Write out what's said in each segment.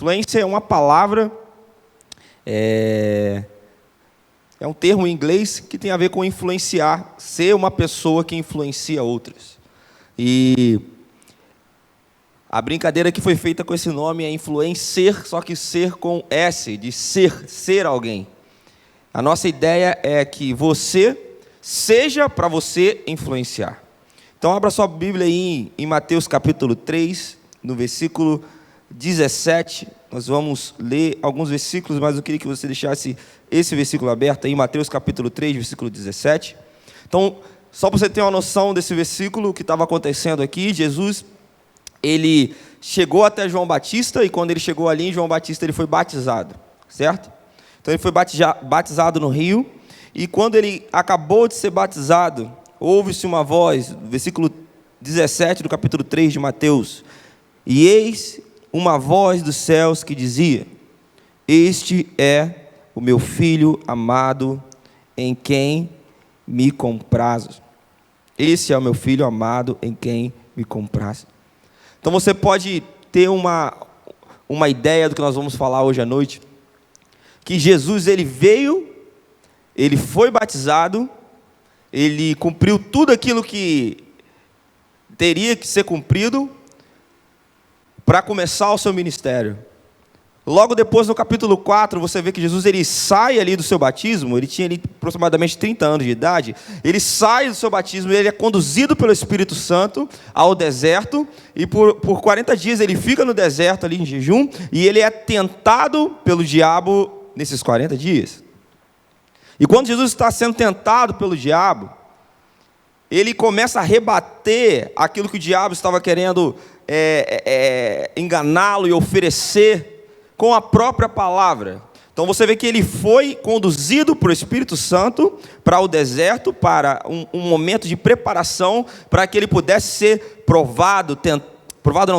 Influência é uma palavra, é um termo em inglês que tem a ver com influenciar, ser uma pessoa que influencia outras. E a brincadeira que foi feita com esse nome é influencer, só que ser com S, de ser alguém. A nossa ideia é que você seja para você influenciar. Então, abra sua Bíblia aí em Mateus capítulo 3, no versículo 17. Nós vamos ler alguns versículos, mas eu queria que você deixasse esse versículo aberto aí, Mateus capítulo 3, versículo 17. Então, só para você ter uma noção desse versículo, o que estava acontecendo aqui, Jesus, ele chegou até João Batista, e quando ele chegou ali em João Batista, ele foi batizado, certo? Então, ele foi batizado no rio, e quando ele acabou de ser batizado, ouve-se uma voz, versículo 17 do capítulo 3 de Mateus, e eis uma voz dos céus que dizia: este é o meu filho amado, em quem me comprazo. Esse é o meu filho amado, em quem me comprazo. Então você pode ter uma ideia do que nós vamos falar hoje à noite, que Jesus, ele veio, ele foi batizado, ele cumpriu tudo aquilo que teria que ser cumprido para começar o seu ministério. Logo depois, no capítulo 4, você vê que Jesus, ele sai ali do seu batismo, ele tinha ali aproximadamente 30 anos de idade, ele sai do seu batismo, ele é conduzido pelo Espírito Santo ao deserto, e por 40 dias ele fica no deserto ali em jejum, e ele é tentado pelo diabo nesses 40 dias. E quando Jesus está sendo tentado pelo diabo, ele começa a rebater aquilo que o diabo estava querendo enganá-lo e oferecer com a própria palavra. Então você vê que ele foi conduzido por Espírito Santo para o deserto, para um momento de preparação, para que ele pudesse ser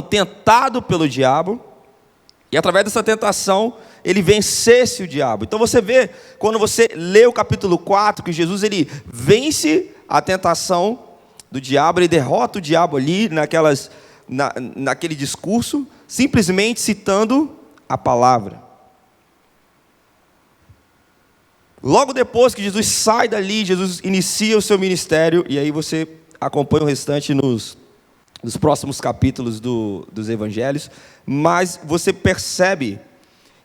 tentado pelo diabo, e através dessa tentação, ele vencesse o diabo. Então você vê, quando você lê o capítulo 4, que Jesus, ele vence a tentação do diabo, ele derrota o diabo ali, naquele discurso, simplesmente citando a palavra. Logo depois que Jesus sai dali, Jesus inicia o seu ministério, e aí você acompanha o restante nos próximos capítulos dos evangelhos, mas você percebe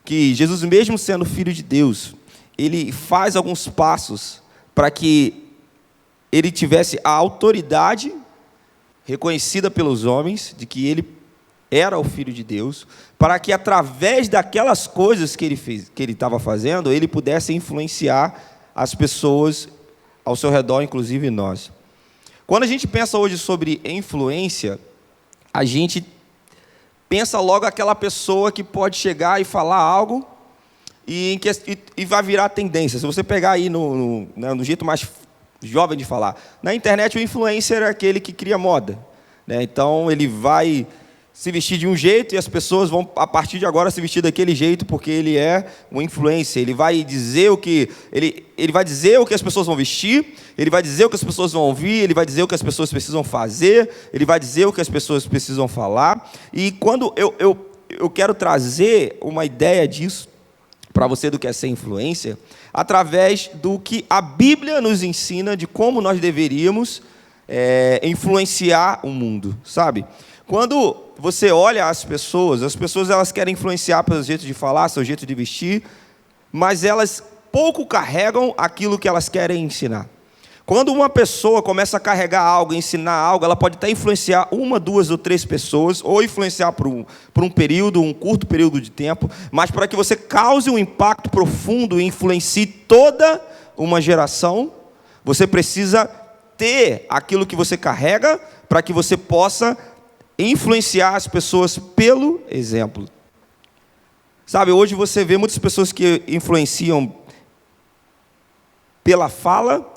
que Jesus, mesmo sendo filho de Deus, ele faz alguns passos para que ele tivesse a autoridade reconhecida pelos homens, de que ele era o Filho de Deus, para que através daquelas coisas que ele estava fazendo, ele pudesse influenciar as pessoas ao seu redor, inclusive nós. Quando a gente pensa hoje sobre influência, a gente pensa logo aquela pessoa que pode chegar e falar algo e vai virar tendência. Se você pegar aí no jeito mais jovem de falar, na internet o influencer é aquele que cria moda, né? Então ele vai se vestir de um jeito e as pessoas vão, a partir de agora, se vestir daquele jeito porque ele é um influencer. Ele vai dizer o que ele vai dizer o que as pessoas vão vestir, ele vai dizer o que as pessoas vão ouvir, ele vai dizer o que as pessoas precisam fazer, ele vai dizer o que as pessoas precisam falar. E quando eu quero trazer uma ideia disso para você, do que é ser influência, através do que a Bíblia nos ensina de como nós deveríamos influenciar o mundo, sabe? Quando você olha as pessoas elas querem influenciar pelo jeito de falar, seu jeito de vestir, mas elas pouco carregam aquilo que elas querem ensinar. Quando uma pessoa começa a carregar algo, ensinar algo, ela pode até influenciar uma, duas ou três pessoas, ou influenciar por um período, um curto período de tempo, mas para que você cause um impacto profundo e influencie toda uma geração, você precisa ter aquilo que você carrega para que você possa influenciar as pessoas pelo exemplo. Sabe, hoje você vê muitas pessoas que influenciam pela fala,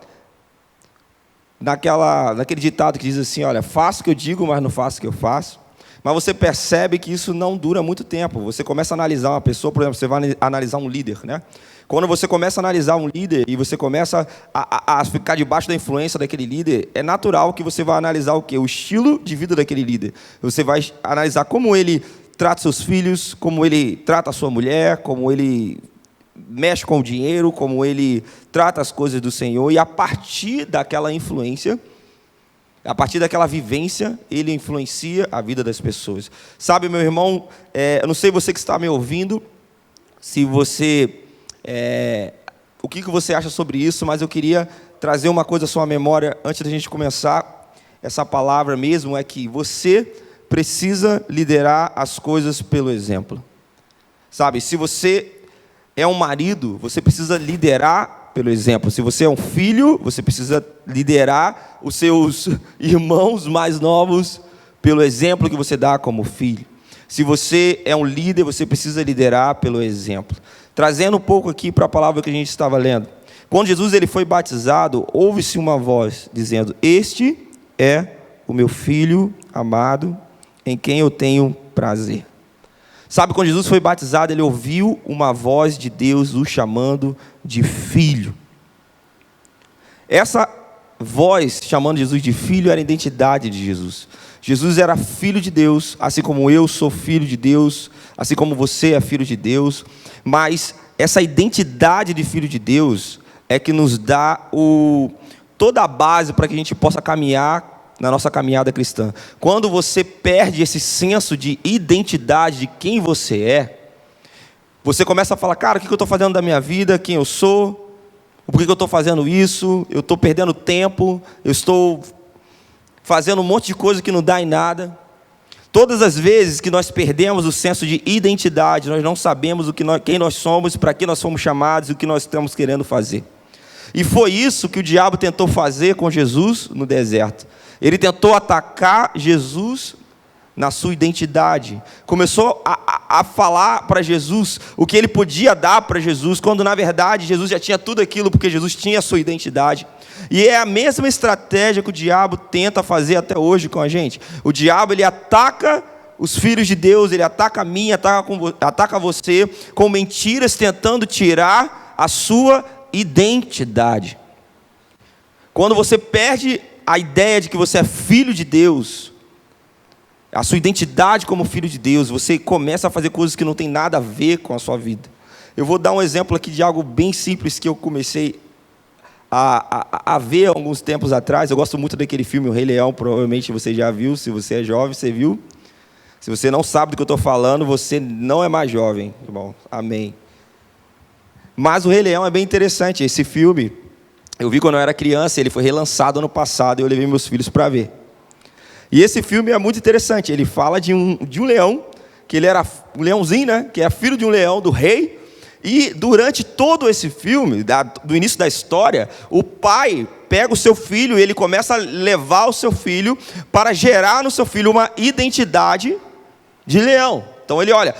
naquele ditado que diz assim, olha, faço o que eu digo, mas não faço o que eu faço. Mas você percebe que isso não dura muito tempo. Você começa a analisar uma pessoa, por exemplo, você vai analisar um líder, né? Quando você começa a analisar um líder e você começa a ficar debaixo da influência daquele líder, é natural que você vai analisar o quê? O estilo de vida daquele líder. Você vai analisar como ele trata seus filhos, como ele trata a sua mulher, como ele mexe com o dinheiro, como ele trata as coisas do Senhor, e a partir daquela influência, a partir daquela vivência, ele influencia a vida das pessoas. Sabe, meu irmão, eu não sei você que está me ouvindo, se você, o que você acha sobre isso, mas eu queria trazer uma coisa à sua memória antes da gente começar essa palavra mesmo, é que você precisa liderar as coisas pelo exemplo. Sabe, se você é um marido, você precisa liderar pelo exemplo. Se você é um filho, você precisa liderar os seus irmãos mais novos pelo exemplo que você dá como filho. Se você é um líder, você precisa liderar pelo exemplo. Trazendo um pouco aqui para a palavra que a gente estava lendo. Quando Jesus ele foi batizado, ouve-se uma voz dizendo: "Este é o meu filho amado, em quem eu tenho prazer." Sabe, quando Jesus foi batizado, ele ouviu uma voz de Deus o chamando de filho. Essa voz chamando Jesus de filho era a identidade de Jesus. Jesus era filho de Deus, assim como eu sou filho de Deus, assim como você é filho de Deus. Mas essa identidade de filho de Deus é que nos dá toda a base para que a gente possa caminhar na nossa caminhada cristã. Quando você perde esse senso de identidade de quem você é, você começa a falar: cara, o que eu estou fazendo da minha vida, quem eu sou, por que eu estou fazendo isso, eu estou perdendo tempo, eu estou fazendo um monte de coisa que não dá em nada. Todas as vezes que nós perdemos o senso de identidade, nós não sabemos quem nós somos, para que nós somos chamados e o que nós estamos querendo fazer. E foi isso que o diabo tentou fazer com Jesus no deserto. Ele tentou atacar Jesus na sua identidade. Começou a falar para Jesus o que ele podia dar para Jesus, quando na verdade Jesus já tinha tudo aquilo, porque Jesus tinha a sua identidade. E é a mesma estratégia que o diabo tenta fazer até hoje com a gente. O diabo ele ataca os filhos de Deus, ele ataca a mim, ataca você com mentiras, tentando tirar a sua identidade. Quando você perde a ideia de que você é filho de Deus, a sua identidade como filho de Deus, você começa a fazer coisas que não tem nada a ver com a sua vida. Eu vou dar um exemplo aqui de algo bem simples que eu comecei a ver alguns tempos atrás. Eu gosto muito daquele filme O Rei Leão, provavelmente você já viu. Se você é jovem, você viu. Se você não sabe do que eu estou falando, você não é mais jovem. Bom, amém. Mas O Rei Leão é bem interessante. Esse filme, eu vi quando eu era criança, ele foi relançado ano passado e eu levei meus filhos para ver. E esse filme é muito interessante. Ele fala de um leão, que ele era um leãozinho, né? Que é filho de um leão, do rei. E durante todo esse filme, do início da história, o pai pega o seu filho e ele começa a levar o seu filho para gerar no seu filho uma identidade de leão. Então ele olha,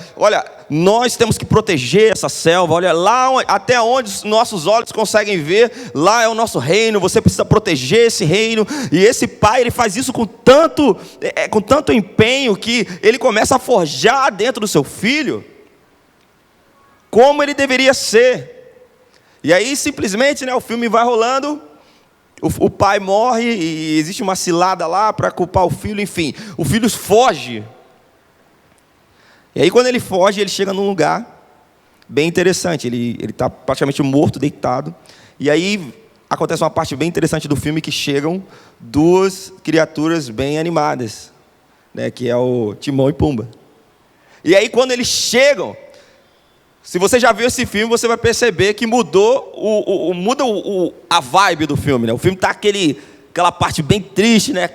nós temos que proteger essa selva, olha, lá até onde os nossos olhos conseguem ver, lá é o nosso reino, você precisa proteger esse reino. E esse pai, ele faz isso com tanto empenho, que ele começa a forjar dentro do seu filho como ele deveria ser. E aí simplesmente, né, o filme vai rolando, o pai morre e existe uma cilada lá para culpar o filho, enfim, o filho foge. E aí quando ele foge, ele chega num lugar bem interessante, ele está praticamente morto, deitado. E aí acontece uma parte bem interessante do filme, que chegam duas criaturas bem animadas, né, que é o Timão e Pumba. E aí quando eles chegam, se você já viu esse filme, você vai perceber que muda a vibe do filme, né? O filme está aquela parte bem triste, né?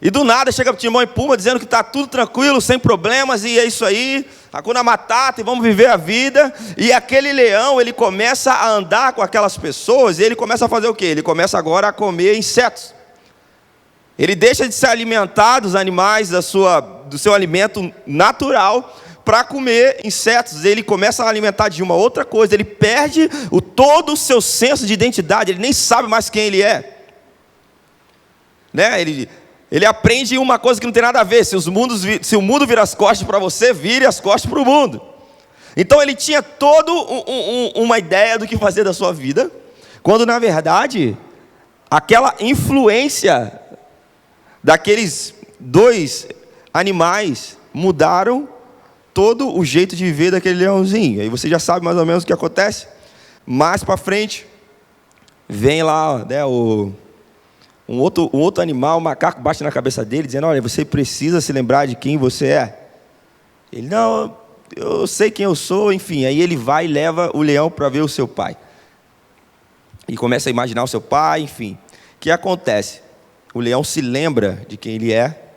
E do nada chega o Timão e Pumba dizendo que está tudo tranquilo, sem problemas, e é isso aí, Hakuna Matata, e vamos viver a vida. E aquele leão, ele começa a andar com aquelas pessoas, e ele começa a fazer o quê? Ele começa agora a comer insetos. Ele deixa de se alimentar dos animais, do seu alimento natural, para comer insetos. Ele começa a alimentar de uma outra coisa, ele perde todo o seu senso de identidade, ele nem sabe mais quem ele é. Né? Ele aprende uma coisa que não tem nada a ver. Se o mundo vira as costas para você, vire as costas para o mundo. Então ele tinha toda uma ideia do que fazer da sua vida, quando na verdade aquela influência daqueles dois animais mudaram todo o jeito de viver daquele leãozinho. Aí você já sabe mais ou menos o que acontece. Mais para frente, vem lá, né, um outro animal, um macaco, bate na cabeça dele, dizendo: olha, você precisa se lembrar de quem você é. Ele: não, eu sei quem eu sou, enfim. Aí ele vai e leva o leão para ver o seu pai. E começa a imaginar o seu pai, enfim. O que acontece? O leão se lembra de quem ele é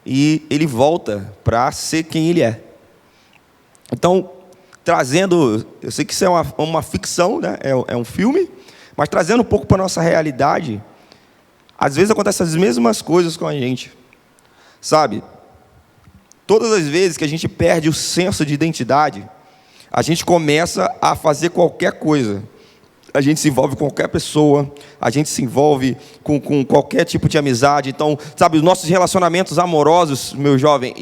e ele volta para ser quem ele é. Então, trazendo, eu sei que isso é uma ficção, né? É um filme, mas trazendo um pouco para a nossa realidade, às vezes acontecem as mesmas coisas com a gente, sabe? Todas as vezes que a gente perde o senso de identidade, a gente começa a fazer qualquer coisa. A gente se envolve com qualquer pessoa, a gente se envolve com qualquer tipo de amizade. Então, sabe, os nossos relacionamentos amorosos, meu jovem,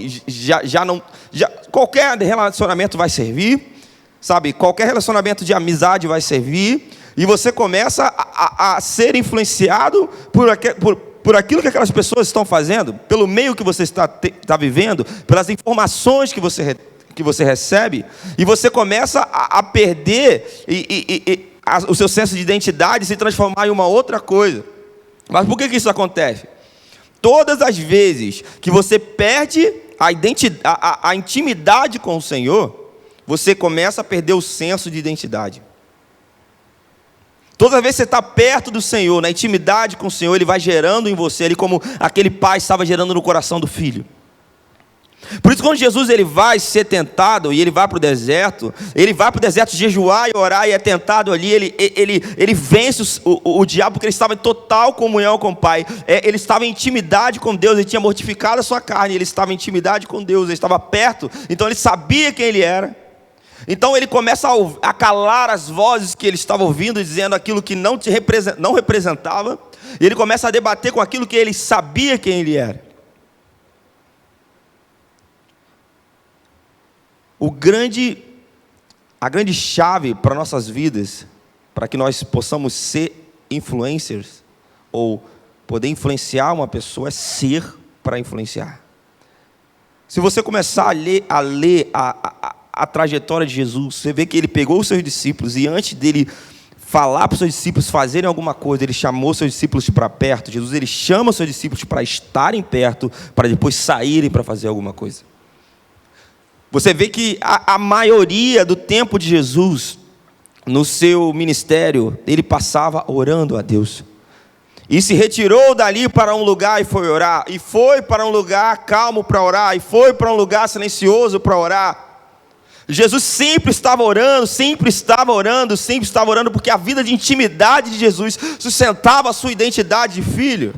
qualquer relacionamento vai servir, sabe? Qualquer relacionamento de amizade vai servir, e você começa a ser influenciado por aquilo que aquelas pessoas estão fazendo, pelo meio que você está vivendo, pelas informações que você recebe, e você começa a perder o seu senso de identidade, se transformar em uma outra coisa. Mas por que isso acontece? Todas as vezes que você perde a intimidade com o Senhor, você começa a perder o senso de identidade. Toda vez que você está perto do Senhor, na intimidade com o Senhor, Ele vai gerando em você, Ele como aquele pai estava gerando no coração do filho. Por isso, quando Jesus ele vai ser tentado, e ele vai para o deserto jejuar e orar, e é tentado ali, ele vence o diabo, porque ele estava em total comunhão com o Pai, ele estava em intimidade com Deus, ele tinha mortificado a sua carne, ele estava em intimidade com Deus, ele estava perto, então ele sabia quem ele era. Então ele começa a calar as vozes que ele estava ouvindo, dizendo aquilo que não representava, e ele começa a debater com aquilo que ele sabia quem ele era. A grande chave para nossas vidas, para que nós possamos ser influencers, ou poder influenciar uma pessoa, é ser para influenciar. Se você começar a ler a trajetória de Jesus, você vê que ele pegou os seus discípulos, e antes dele falar para os seus discípulos fazerem alguma coisa, ele chamou os seus discípulos para perto. Jesus ele chama os seus discípulos para estarem perto, para depois saírem para fazer alguma coisa. Você vê que a maioria do tempo de Jesus, no seu ministério, ele passava orando a Deus. E se retirou dali para um lugar e foi orar. E foi para um lugar calmo para orar. E foi para um lugar silencioso para orar. Jesus sempre estava orando, porque a vida de intimidade de Jesus sustentava a sua identidade de filho.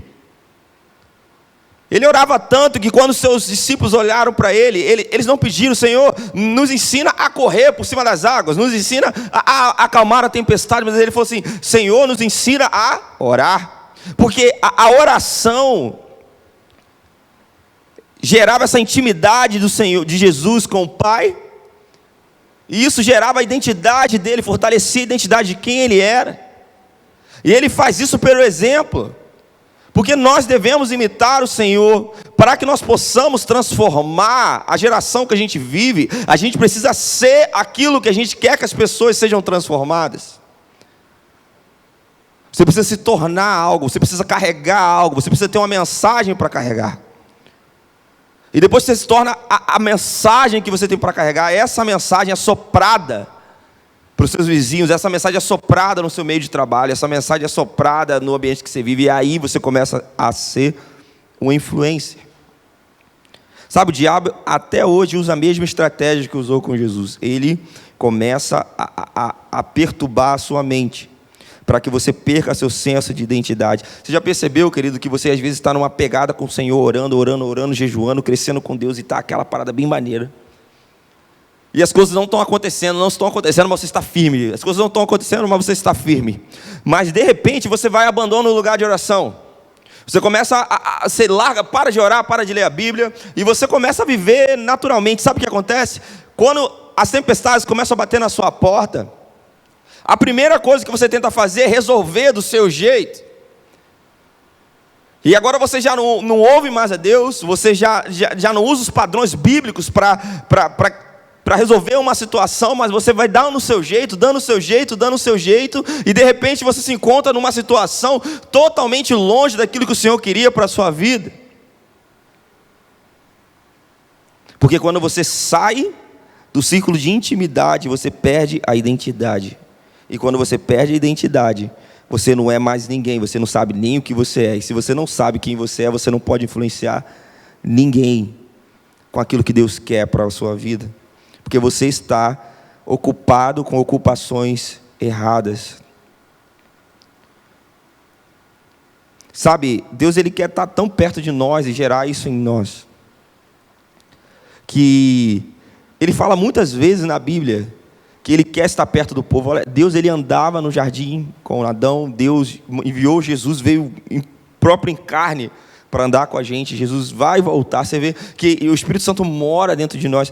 Ele orava tanto que quando seus discípulos olharam para ele, eles não pediram: Senhor, nos ensina a correr por cima das águas, nos ensina a acalmar a tempestade, mas ele falou assim: Senhor, nos ensina a orar, porque a oração gerava essa intimidade do Senhor, de Jesus com o Pai, e isso gerava a identidade dele, fortalecia a identidade de quem ele era, e ele faz isso pelo exemplo. Porque nós devemos imitar o Senhor, para que nós possamos transformar a geração que a gente vive, a gente precisa ser aquilo que a gente quer que as pessoas sejam transformadas. Você precisa se tornar algo, você precisa carregar algo, você precisa ter uma mensagem para carregar. E depois que você se torna a mensagem que você tem para carregar, essa mensagem é soprada para os seus vizinhos, essa mensagem é soprada no seu meio de trabalho, essa mensagem é soprada no ambiente que você vive, e aí você começa a ser uma influência. Sabe, o diabo até hoje usa a mesma estratégia que usou com Jesus. Ele começa a perturbar a sua mente, para que você perca seu senso de identidade. Você já percebeu, querido, que você às vezes está numa pegada com o Senhor, orando, jejuando, crescendo com Deus, e está aquela parada bem maneira. E as coisas não estão acontecendo, mas você está firme. As coisas não estão acontecendo, mas você está firme. Mas de repente você vai e abandona o lugar de oração. Você começa você larga, para de orar, para de ler a Bíblia, e você começa a viver naturalmente. Sabe o que acontece? Quando as tempestades começam a bater na sua porta, a primeira coisa que você tenta fazer é resolver do seu jeito. E agora você já não ouve mais a Deus, você já não usa os padrões bíblicos para resolver uma situação, mas você vai dando o seu jeito, dando o seu jeito, dando o seu jeito, e de repente você se encontra numa situação totalmente longe daquilo que o Senhor queria para a sua vida. Porque quando você sai do círculo de intimidade, você perde a identidade. E quando você perde a identidade, você não é mais ninguém, você não sabe nem o que você é. E se você não sabe quem você é, você não pode influenciar ninguém com aquilo que Deus quer para a sua vida. Porque você está ocupado com ocupações erradas. Sabe, Deus ele quer estar tão perto de nós e gerar isso em nós, que Ele fala muitas vezes na Bíblia que Ele quer estar perto do povo. Olha, Deus ele andava no jardim com Adão, Deus enviou Jesus, veio próprio em carne para andar com a gente. Jesus vai voltar. Você vê que o Espírito Santo mora dentro de nós,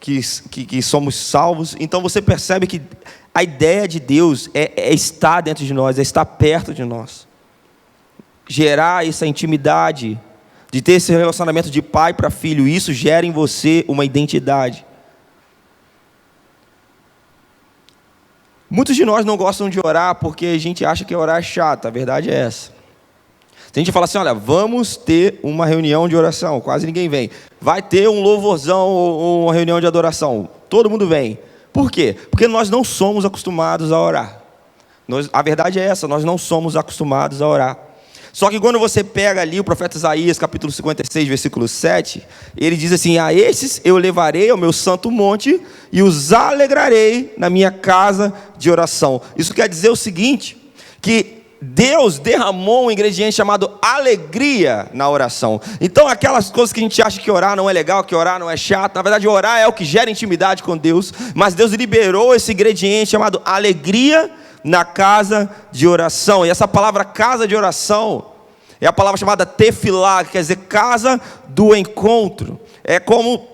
que somos salvos. Então você percebe que a ideia de Deus é estar dentro de nós, é estar perto de nós, gerar essa intimidade, de ter esse relacionamento de pai para filho. Isso gera em você uma identidade. Muitos de nós não gostam de orar porque a gente acha que orar é chato. A verdade é essa. Se a gente fala assim, olha, vamos ter uma reunião de oração, quase ninguém vem. Vai ter um louvorzão ou uma reunião de adoração, todo mundo vem. Por quê? Porque nós não somos acostumados a orar. A verdade é essa, nós não somos acostumados a orar. Só que quando você pega ali o profeta Isaías, capítulo 56, versículo 7, ele diz assim, a esses eu levarei ao meu santo monte e os alegrarei na minha casa de oração. Isso quer dizer o seguinte, que Deus derramou um ingrediente chamado alegria na oração. Então aquelas coisas que a gente acha que orar não é legal, que orar não é chato, na verdade orar é o que gera intimidade com Deus, mas Deus liberou esse ingrediente chamado alegria na casa de oração. E essa palavra casa de oração é a palavra chamada tefilá, que quer dizer casa do encontro. É como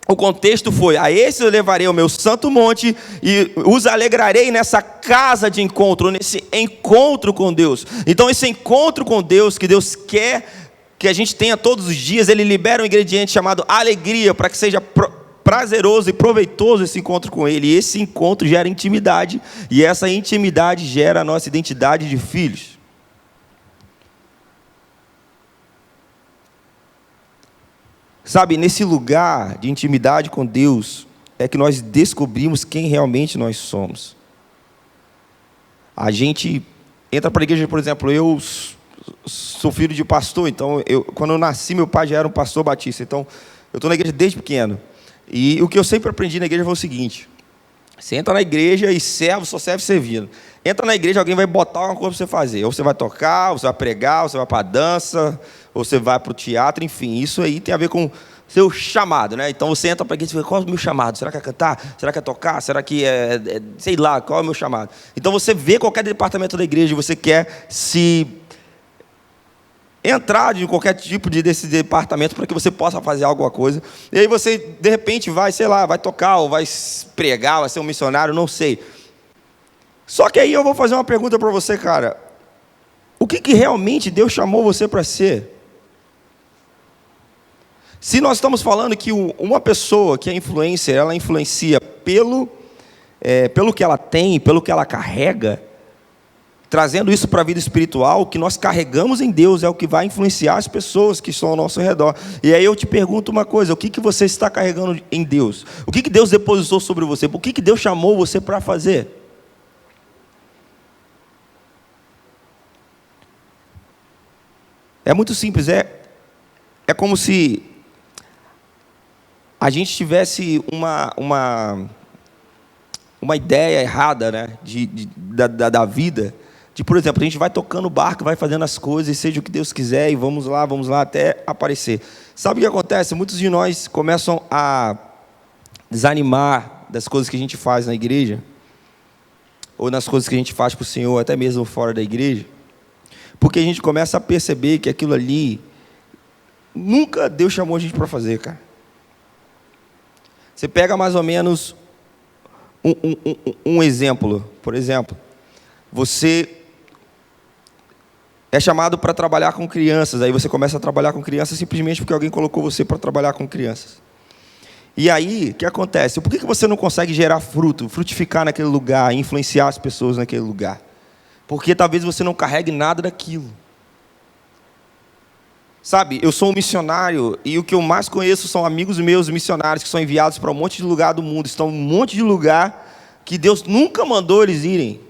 o contexto foi, a esse eu levarei ao meu santo monte e os alegrarei nessa casa de encontro, nesse encontro com Deus. Então esse encontro com Deus, que Deus quer que a gente tenha todos os dias, Ele libera um ingrediente chamado alegria, para que seja prazeroso e proveitoso esse encontro com Ele. E esse encontro gera intimidade, e essa intimidade gera a nossa identidade de filhos. Sabe, nesse lugar de intimidade com Deus, é que nós descobrimos quem realmente nós somos. A gente entra para a igreja, por exemplo, eu sou filho de pastor, então quando eu nasci, meu pai já era um pastor batista, então eu estou na igreja desde pequeno. E o que eu sempre aprendi na igreja foi o seguinte, você entra na igreja e servo só serve servindo. Entra na igreja, alguém vai botar alguma coisa para você fazer, ou você vai tocar, ou você vai pregar, ou você vai para a dança, ou você vai para o teatro, enfim, isso aí tem a ver com seu chamado, né? Então você entra para a igreja e fala, qual é o meu chamado? Será que é cantar? Será que é tocar? Será que sei lá, qual é o meu chamado? Então você vê qualquer departamento da igreja, você quer se entrar de qualquer tipo desse departamento para que você possa fazer alguma coisa, e aí você de repente vai, sei lá, vai tocar, ou vai pregar, vai ser um missionário, não sei. Só que aí eu vou fazer uma pergunta para você, cara, o que realmente Deus chamou você para ser? Se nós estamos falando que uma pessoa que é influencer, ela influencia pelo que ela tem, pelo que ela carrega, trazendo isso para a vida espiritual, o que nós carregamos em Deus é o que vai influenciar as pessoas que estão ao nosso redor. E aí eu te pergunto uma coisa, o que você está carregando em Deus? O que Deus depositou sobre você? O que Deus chamou você para fazer? É muito simples, é como se a gente tivesse uma ideia errada, né, da vida, de, por exemplo, a gente vai tocando o barco, vai fazendo as coisas, seja o que Deus quiser, e vamos lá até aparecer. Sabe o que acontece? Muitos de nós começam a desanimar das coisas que a gente faz na igreja, ou nas coisas que a gente faz para o Senhor, até mesmo fora da igreja, porque a gente começa a perceber que aquilo ali, nunca Deus chamou a gente para fazer, cara. Você pega mais ou menos um exemplo, por exemplo, você é chamado para trabalhar com crianças. Aí você começa a trabalhar com crianças simplesmente porque alguém colocou você para trabalhar com crianças. E aí, o que acontece? Por que você não consegue gerar fruto, frutificar naquele lugar, influenciar as pessoas naquele lugar? Porque talvez você não carregue nada daquilo. Sabe, eu sou um missionário e o que eu mais conheço são amigos meus missionários que são enviados para um monte de lugar do mundo. Estão em um monte de lugar que Deus nunca mandou eles irem.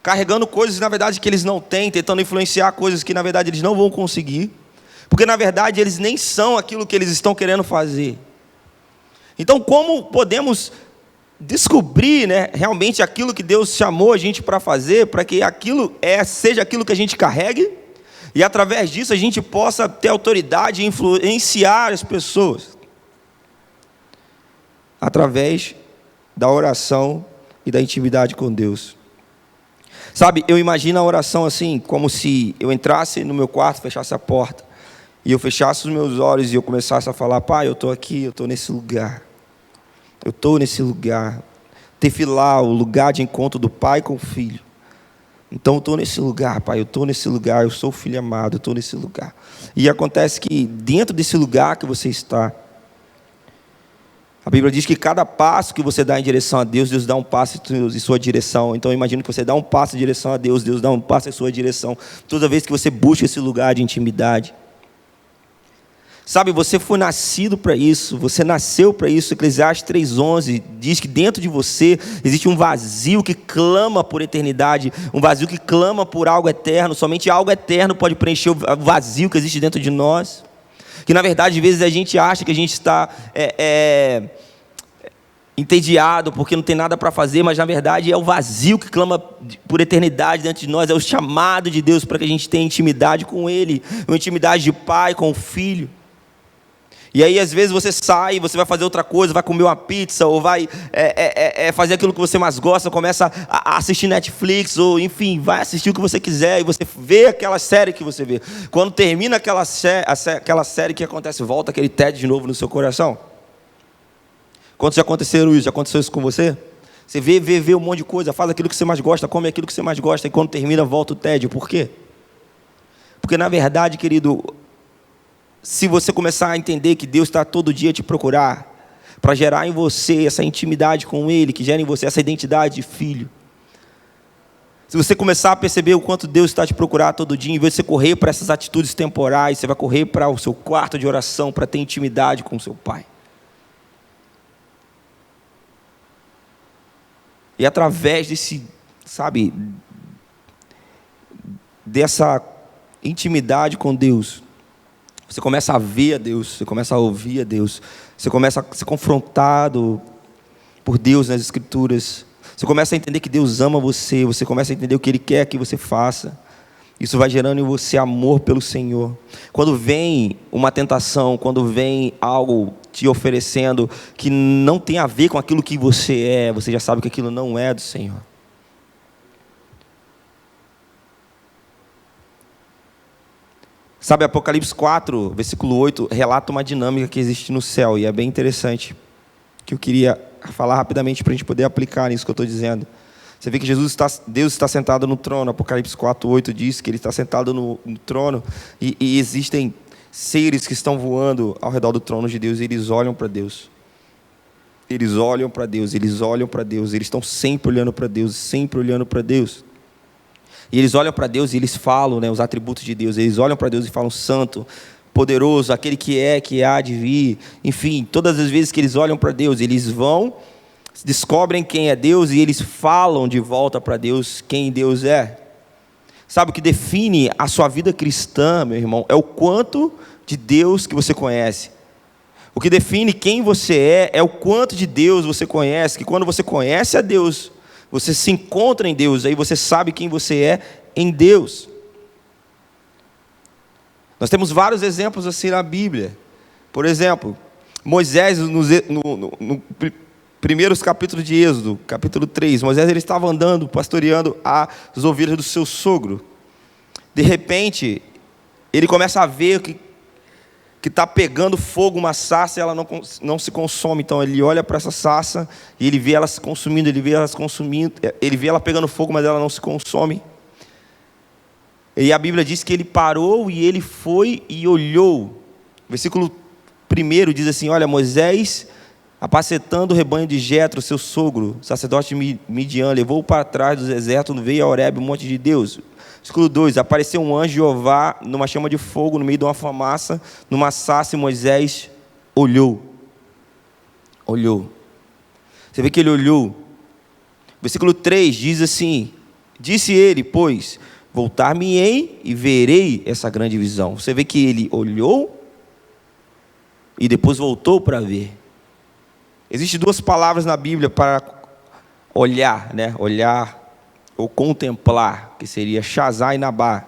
Carregando coisas, na verdade, que eles não têm, tentando influenciar coisas que, na verdade, eles não vão conseguir. Porque, na verdade, eles nem são aquilo que eles estão querendo fazer. Então, como podemos descobrir, né, realmente aquilo que Deus chamou a gente para fazer, para que aquilo seja aquilo que a gente carregue, e através disso a gente possa ter autoridade e influenciar as pessoas? Através da oração e da intimidade com Deus. Sabe, eu imagino a oração assim, como se eu entrasse no meu quarto, fechasse a porta, e eu fechasse os meus olhos e eu começasse a falar: Pai, eu estou aqui, eu estou nesse lugar. Eu estou nesse lugar. Tefilar, o lugar de encontro do pai com o filho. Então eu estou nesse lugar, Pai, eu estou nesse lugar, eu sou o filho amado, eu estou nesse lugar. E acontece que dentro desse lugar que você está, a Bíblia diz que cada passo que você dá em direção a Deus, Deus dá um passo em sua direção. Então eu imagino que você dá um passo em direção a Deus, Deus dá um passo em sua direção. Toda vez que você busca esse lugar de intimidade. Sabe, você foi nascido para isso, você nasceu para isso. Eclesiastes 3:11 diz que dentro de você existe um vazio que clama por eternidade, um vazio que clama por algo eterno. Somente algo eterno pode preencher o vazio que existe dentro de nós. Que na verdade, às vezes a gente acha que a gente está entediado porque não tem nada para fazer, mas na verdade é o vazio que clama por eternidade dentro de nós. É o chamado de Deus para que a gente tenha intimidade com Ele, uma intimidade de pai com o filho. E aí às vezes você sai, você vai fazer outra coisa, vai comer uma pizza, ou vai fazer aquilo que você mais gosta, começa a assistir Netflix, ou enfim, vai assistir o que você quiser, e você vê aquela série que você vê. Quando termina aquela série, o que acontece? Volta aquele tédio de novo no seu coração. Quantos já aconteceram isso? Já aconteceu isso com você? Você vê um monte de coisa, faz aquilo que você mais gosta, come aquilo que você mais gosta, e quando termina, volta o tédio. Por quê? Porque na verdade, querido, se você começar a entender que Deus está todo dia te procurar, para gerar em você essa intimidade com Ele, que gera em você essa identidade de filho. Se você começar a perceber o quanto Deus está te procurar todo dia, em vez de você correr para essas atitudes temporais, você vai correr para o seu quarto de oração, para ter intimidade com o seu Pai. E através desse, sabe, dessa intimidade com Deus, você começa a ver a Deus, você começa a ouvir a Deus, você começa a ser confrontado por Deus nas Escrituras, você começa a entender que Deus ama você, você começa a entender o que Ele quer que você faça. Isso vai gerando em você amor pelo Senhor. Quando vem uma tentação, quando vem algo te oferecendo que não tem a ver com aquilo que você já sabe que aquilo não é do Senhor. Sabe, Apocalipse 4, versículo 8, relata uma dinâmica que existe no céu, e é bem interessante, que eu queria falar rapidamente para a gente poder aplicar nisso que eu estou dizendo. Você vê que Deus está sentado no trono. Apocalipse 4, 8 diz que Ele está sentado no trono, e existem seres que estão voando ao redor do trono de Deus, e eles olham para Deus. Eles olham para Deus, eles olham para Deus, eles estão sempre olhando para Deus, sempre olhando para Deus. E eles olham para Deus e eles falam, né, os atributos de Deus. Eles olham para Deus e falam: santo, poderoso, aquele que há de vir. Enfim, todas as vezes que eles olham para Deus, eles vão, descobrem quem é Deus e eles falam de volta para Deus quem Deus é. Sabe, o que define a sua vida cristã, meu irmão, é o quanto de Deus que você conhece. O que define quem você é o quanto de Deus você conhece. Que quando você conhece a Deus, você se encontra em Deus, aí você sabe quem você é em Deus. Nós temos vários exemplos assim na Bíblia. Por exemplo, Moisés, no primeiros capítulos de Êxodo, capítulo 3, Moisés ele estava andando, pastoreando as ovelhas do seu sogro. De repente, ele começa a ver que está pegando fogo uma sarça e ela não se consome. Então ele olha para essa sarça e ele vê ela se consumindo, ele vê ela pegando fogo, mas ela não se consome. E a Bíblia diz que ele parou e ele foi e olhou. Versículo 1 diz assim: olha, Moisés, apacetando o rebanho de Jetro, seu sogro, sacerdote de Midian, levou-o para trás do deserto, veio a Horebe, o monte de Deus. Versículo 2: apareceu um anjo de Jeová numa chama de fogo, no meio de uma fumaça, numa sarça, e Moisés olhou. Olhou. Você vê que ele olhou. Versículo 3 diz assim: disse ele, pois, voltar-me-ei e verei essa grande visão. Você vê que ele olhou e depois voltou para ver. Existem duas palavras na Bíblia para olhar, né? Olhar ou contemplar, que seria Shazá e Nabá.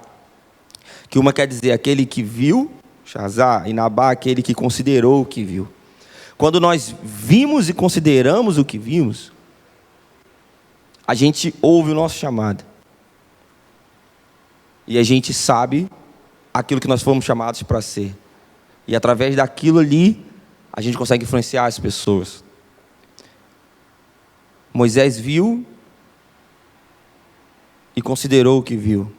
Que uma quer dizer aquele que viu, Shazá, e Nabá aquele que considerou o que viu. Quando nós vimos e consideramos o que vimos, a gente ouve o nosso chamado. E a gente sabe aquilo que nós fomos chamados para ser. E através daquilo ali, a gente consegue influenciar as pessoas. Moisés viu e considerou o que viu.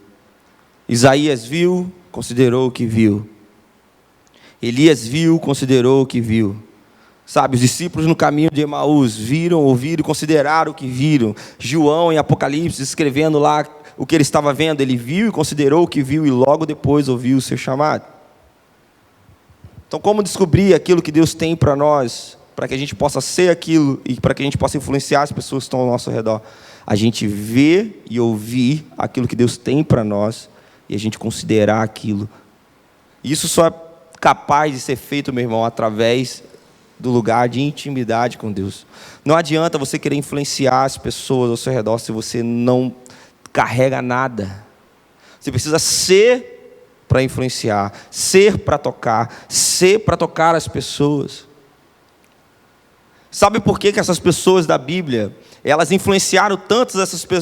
Isaías viu, considerou o que viu. Elias viu, considerou o que viu. Sabe, os discípulos no caminho de Emaús viram, ouviram e consideraram o que viram. João em Apocalipse, escrevendo lá o que ele estava vendo, ele viu e considerou o que viu e logo depois ouviu o seu chamado. Então, como descobrir aquilo que Deus tem para nós, para que a gente possa ser aquilo e para que a gente possa influenciar as pessoas que estão ao nosso redor? A gente vê e ouvir aquilo que Deus tem para nós e a gente considerar aquilo. Isso só é capaz de ser feito, meu irmão, através do lugar de intimidade com Deus. Não adianta você querer influenciar as pessoas ao seu redor se você não carrega nada. Você precisa ser para influenciar, ser para tocar as pessoas. Sabe por que essas pessoas da Bíblia, elas influenciaram tanto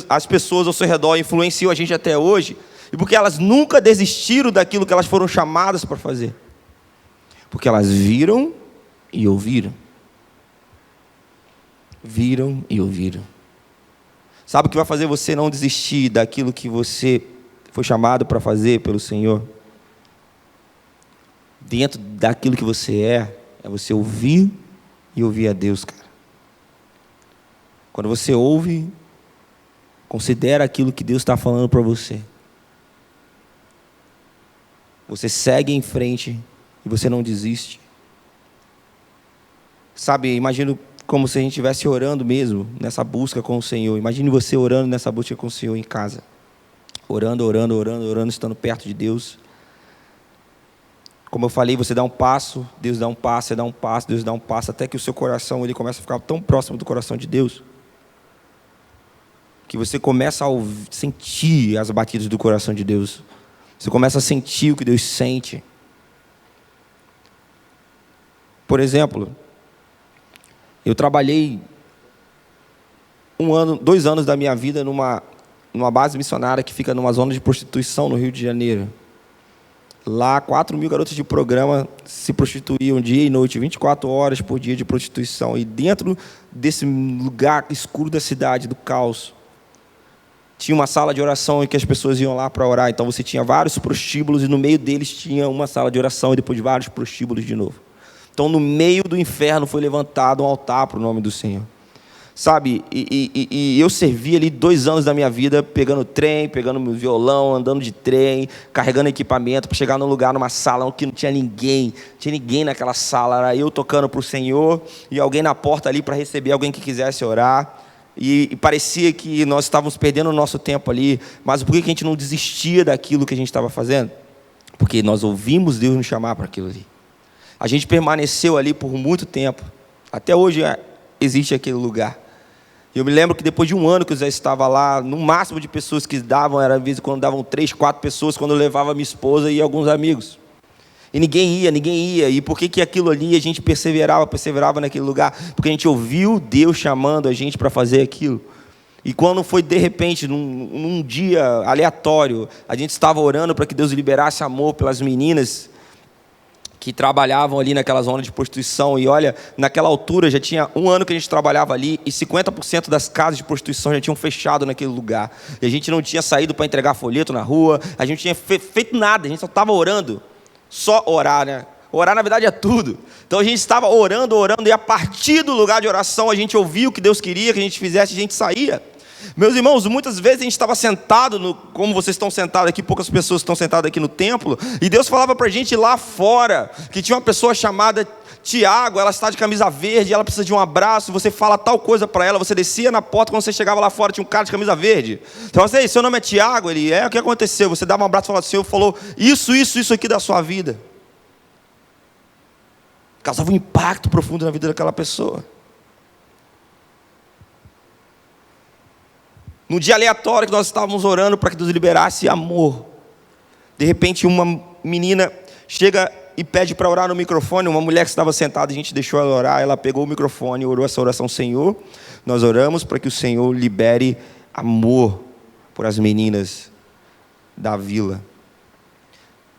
as pessoas ao seu redor, influenciam a gente até hoje? E porque elas nunca desistiram daquilo que elas foram chamadas para fazer. Porque elas viram e ouviram. Viram e ouviram. Sabe o que vai fazer você não desistir daquilo que você foi chamado para fazer pelo Senhor? Dentro daquilo que você é você ouvir e ouvir a Deus, cara. Quando você ouve, considera aquilo que Deus está falando para você. Você segue em frente e você não desiste. Sabe, imagino como se a gente estivesse orando mesmo, nessa busca com o Senhor. Imagine você orando nessa busca com o Senhor em casa. Orando, estando perto de Deus. Como eu falei, você dá um passo, Deus dá um passo, você dá um passo, Deus dá um passo, até que o seu coração ele começa a ficar tão próximo do coração de Deus, que você começa a sentir as batidas do coração de Deus. Você começa a sentir o que Deus sente. Por exemplo, eu trabalhei 2 anos da minha vida numa base missionária que fica numa zona de prostituição no Rio de Janeiro. Lá, 4.000 garotas de programa se prostituíam dia e noite, 24 horas por dia de prostituição. E dentro desse lugar escuro da cidade, do caos, tinha uma sala de oração em que as pessoas iam lá para orar. Então você tinha vários prostíbulos e no meio deles tinha uma sala de oração e depois vários prostíbulos de novo. Então no meio do inferno foi levantado um altar para o nome do Senhor. Sabe, e eu servi ali 2 anos da minha vida, pegando trem, pegando meu violão, andando de trem, carregando equipamento, para chegar num lugar, numa sala que não tinha ninguém naquela sala, era eu tocando para o Senhor, e alguém na porta ali para receber alguém que quisesse orar, e parecia que nós estávamos perdendo o nosso tempo ali, mas por que a gente não desistia daquilo que a gente estava fazendo? Porque nós ouvimos Deus nos chamar para aquilo ali. A gente permaneceu ali por muito tempo, até hoje existe aquele lugar. Eu me lembro que depois de 1 ano que eu já estava lá, no máximo de pessoas que davam, era às vezes quando davam 3, 4 pessoas, quando eu levava minha esposa e alguns amigos. E ninguém ia. E por que aquilo ali a gente perseverava naquele lugar? Porque a gente ouviu Deus chamando a gente para fazer aquilo. E quando foi de repente, num dia aleatório, a gente estava orando para que Deus liberasse amor pelas meninas que trabalhavam ali naquela zona de prostituição. E olha, naquela altura já tinha 1 ano que a gente trabalhava ali e 50% das casas de prostituição já tinham fechado naquele lugar. E a gente não tinha saído para entregar folheto na rua, a gente não tinha feito nada, a gente só estava orando. Só orar, né? Orar, na verdade, é tudo. Então a gente estava orando, e a partir do lugar de oração a gente ouvia o que Deus queria que a gente fizesse e a gente saía. Meus irmãos, muitas vezes a gente estava sentado, como vocês estão sentados aqui, poucas pessoas estão sentadas aqui no templo, e Deus falava para a gente lá fora, que tinha uma pessoa chamada Tiago, ela está de camisa verde, ela precisa de um abraço, você fala tal coisa para ela, você descia na porta, quando você chegava lá fora tinha um cara de camisa verde. Então você, seu nome é Tiago? Ele, o que aconteceu? Você dava um abraço e falava, o Senhor falou isso aqui da sua vida. Causava um impacto profundo na vida daquela pessoa. Num dia aleatório que nós estávamos orando para que Deus liberasse amor, de repente uma menina chega e pede para orar no microfone. Uma mulher que estava sentada, a gente deixou ela orar, ela pegou o microfone e orou essa oração. Senhor, nós oramos para que o Senhor libere amor por as meninas da vila.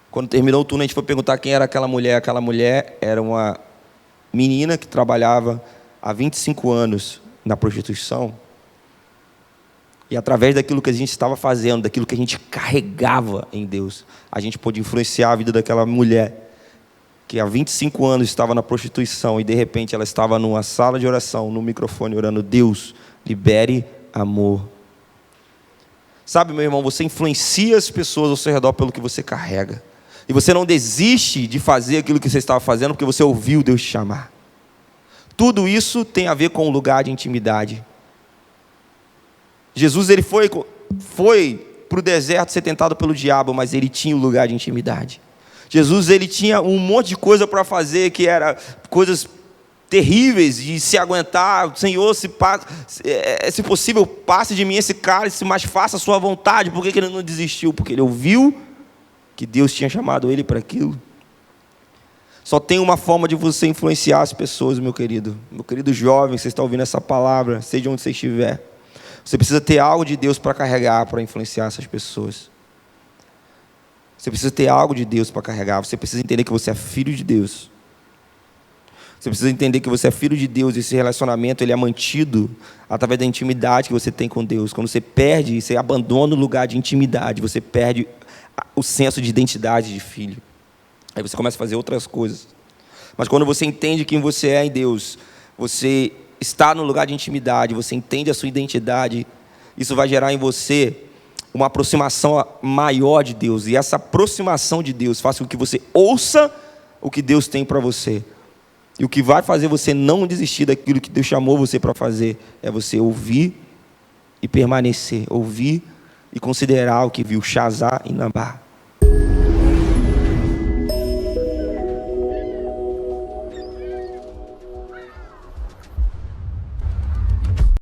Quando terminou o turno, a gente foi perguntar quem era aquela mulher. Aquela mulher era uma menina que trabalhava há 25 anos na prostituição. E através daquilo que a gente estava fazendo, daquilo que a gente carregava em Deus, a gente pôde influenciar a vida daquela mulher que há 25 anos estava na prostituição e de repente ela estava numa sala de oração, no microfone, orando, Deus, libere amor. Sabe, meu irmão, você influencia as pessoas ao seu redor pelo que você carrega. E você não desiste de fazer aquilo que você estava fazendo porque você ouviu Deus te chamar. Tudo isso tem a ver com o lugar de intimidade. Jesus, ele foi para o deserto ser tentado pelo diabo, mas ele tinha o lugar de intimidade. Jesus, ele tinha um monte de coisa para fazer, que era coisas terríveis de se aguentar. Senhor, se possível, passe de mim esse cálice, mas faça a sua vontade. Por que ele não desistiu? Porque ele ouviu que Deus tinha chamado ele para aquilo. Só tem uma forma de você influenciar as pessoas, meu querido jovem, você está ouvindo essa palavra, seja onde você estiver. Você precisa ter algo de Deus para carregar, para influenciar essas pessoas. Você precisa ter algo de Deus para carregar. Você precisa entender que você é filho de Deus. Você precisa entender que você é filho de Deus. Esse relacionamento ele é mantido através da intimidade que você tem com Deus. Quando você perde, você abandona o lugar de intimidade, você perde o senso de identidade de filho. Aí você começa a fazer outras coisas. Mas quando você entende quem você é em Deus, você está no lugar de intimidade, você entende a sua identidade, isso vai gerar em você uma aproximação maior de Deus. E essa aproximação de Deus faz com que você ouça o que Deus tem para você. E o que vai fazer você não desistir daquilo que Deus chamou você para fazer é você ouvir e permanecer, ouvir e considerar o que viu Shazá e Nabá.